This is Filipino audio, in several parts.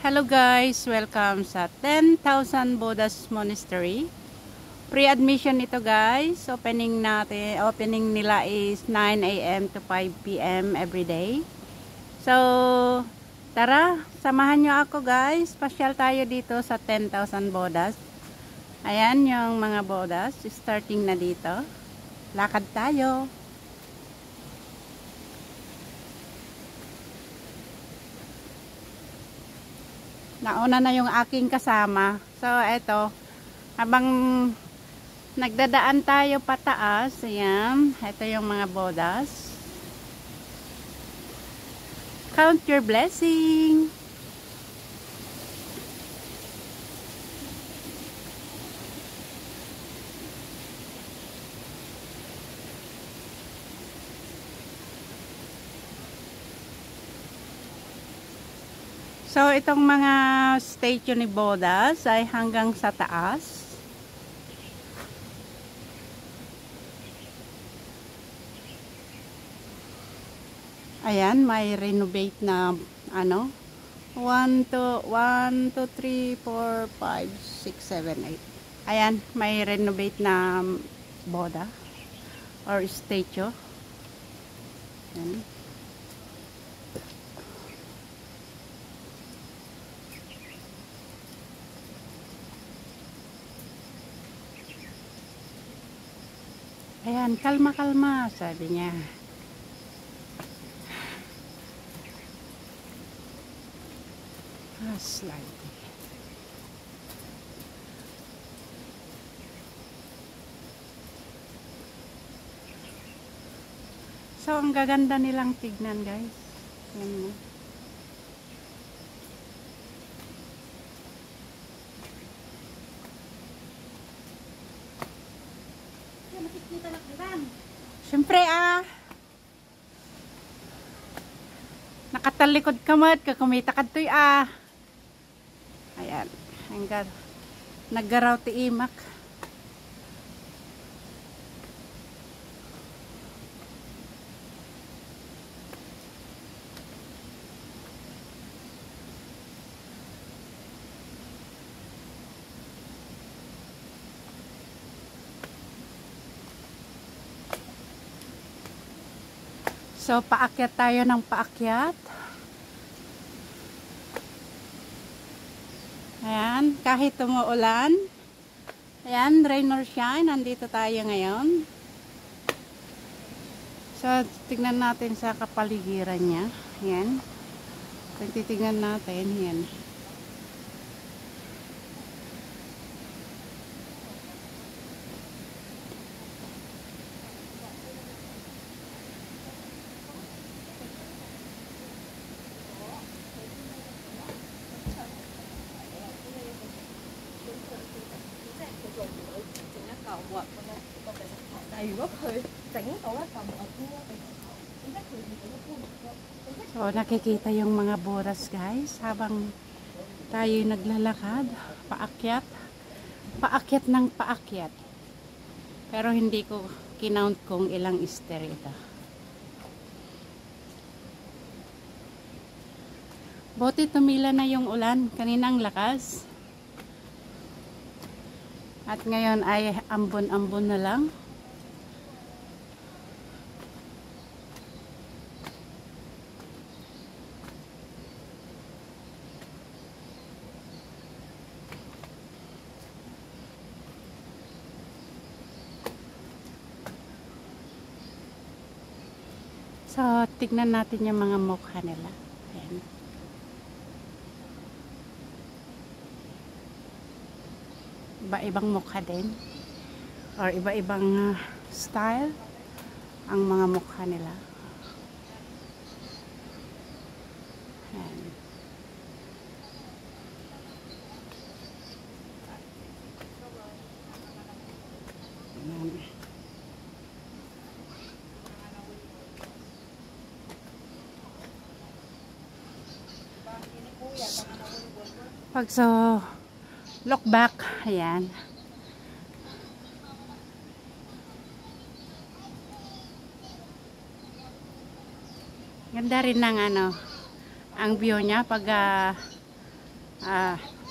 Hello guys, welcome sa 10,000 Buddhas Monastery. Pre-admission ito guys. Opening nila is 9 AM to 5 PM every day. So, tara, samahan nyo ako guys. Pasyal tayo dito sa 10,000 Buddhas. Ayan yung mga Buddhas. Starting na dito. Lakad tayo. Nauna na yung aking kasama. So, eto. Habang nagdadaan tayo pataas, ayan. Ito yung mga Buddhas. Count your blessing. So, itong mga statue ni Buddhas ay hanggang sa taas. Ayan, may renovate na ano. 1, 2, 3, 4, 5, 6, 7, 8. Ayan, may renovate na Buddha or statue. Ayan. Ayan, kalma-kalma, sabi niya. Slide. So, ang gaganda nilang tignan, guys. Ayan mo. Siyempre nakatalikod ka mat, kakumita ka to'y ayan, hanggang naggaraw ti imak. So, paakyat tayo ng paakyat. Ayan, kahit tumuulan. Ayan, rain or shine, nandito tayo ngayon. So, tignan natin sa kapaligiran niya. Ayan. Kung titignan natin, ayan. So, nakikita yung mga Buddhas guys habang tayo naglalakad, paakyat ng paakyat. Pero hindi ko kinount kung ilang stair ito. Buti tumila na yung ulan, kaninang lakas. At ngayon ay ambon-ambon na lang. So, tignan natin yung mga mukha nila. Ayan. Iba-ibang mukha din. Or iba-ibang style ang mga mukha nila. Ayan. Ayan. Pag so look back, ayan. Ganda rin ng ang view niya pag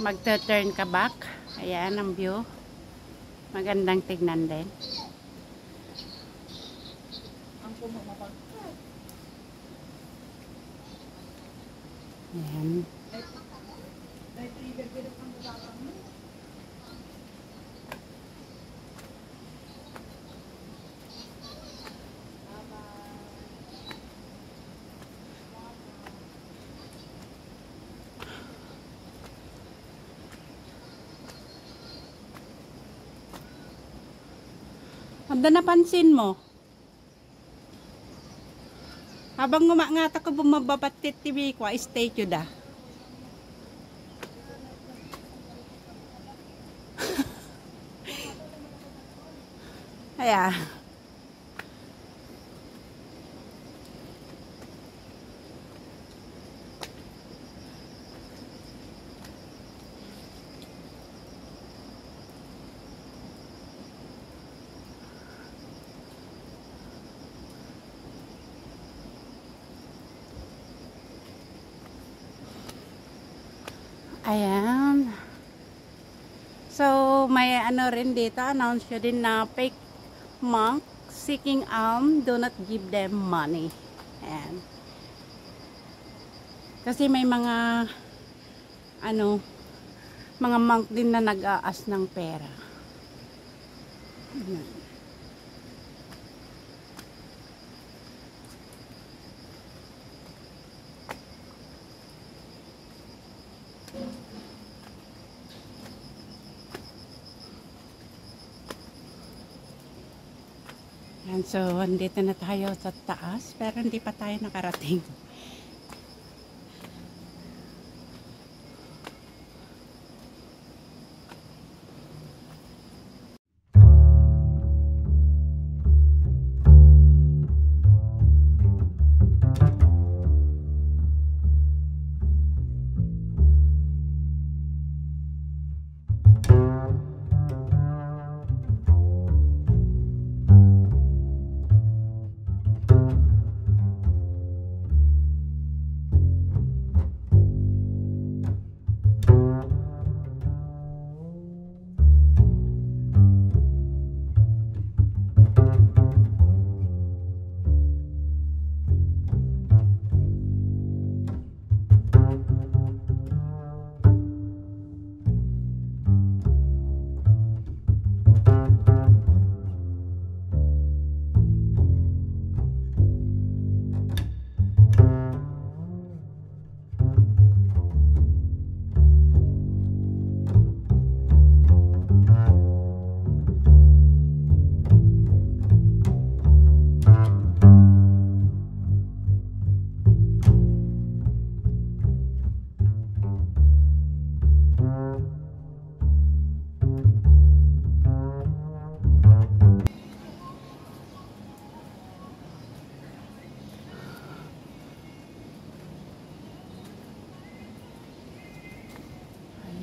magta-turn ka back. Ayan ang view. Magandang tignan din. Ayan. Handa napansin mo. Habang ngumangata ko bumababatit TV ko, stay to da. Ayan. Ayan. So, may ano rin dito, announce yun din na fake monk seeking alms, do not give them money. Ayan. Kasi may mga ano, mga monk din na nag-aas ng pera. Ayan. Yan, so, andito na tayo sa taas, pero hindi pa tayo nakarating.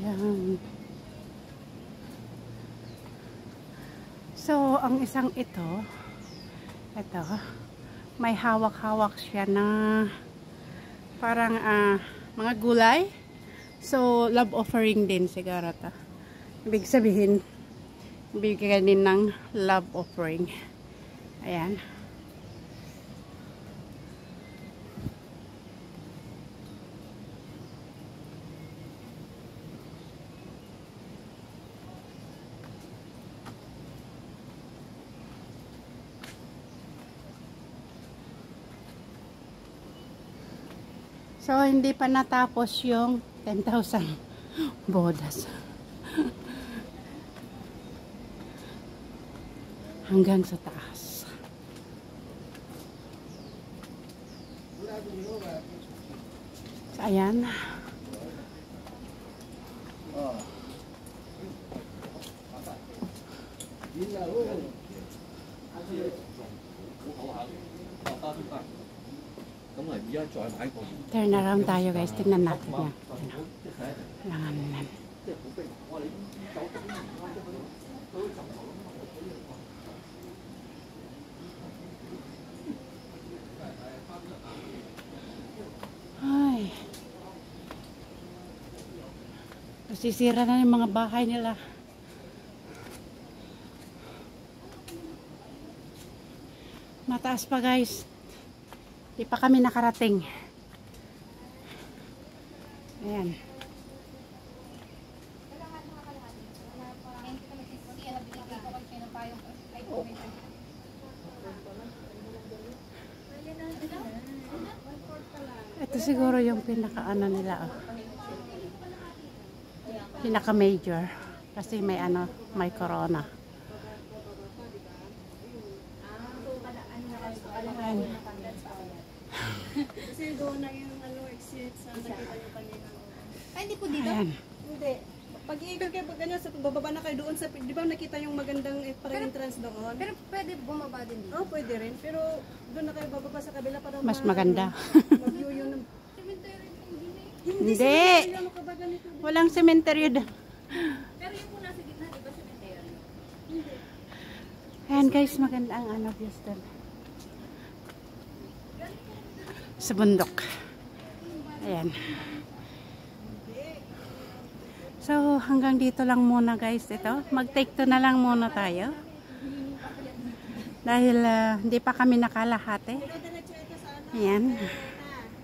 Ayan. So, ang isang ito, may hawak-hawak siya na parang mga gulay. So, love offering din siguro ito. Ibig sabihin, bigyan din ng love offering. Ayan. So, hindi pa natapos yung 10,000 bodas. Hanggang sa taas. So, ayan. Turn around tayo guys, tingnan natin yan. Langanan. Ay. Sisira na yung mga bahay nila. Mataas pa guys. Di pa kami nakarating. Ayan. Ito siguro yung pinaka-ano nila. Oh. Pinaka-major. Kasi may ano, may corona. Ayan. Kasi doon na yung exit sa nakita yung kanina. Ay, hindi po dito? Ayan. Hindi. Pag-iikot kayo, pag ganyan, sa bababa na kayo doon sa, di ba nakita yung magandang parang entrance doon? Pero pwede bumaba din dito. Oo, pwede rin. Pero doon na kayo bababa sa kabila para Mas maganda. mag-view yun ng... Hindi. Ano ka ba ganito? Walang cemetery doon. Pero yung po nasa gitna, di ba cemetery? Ayan guys, maganda ang ano views doon. Sa bundok. Ayan. So, hanggang dito lang muna guys ito. Mag-take 2 na lang muna tayo. Dahil hindi pa kami nakalahati. Ayan.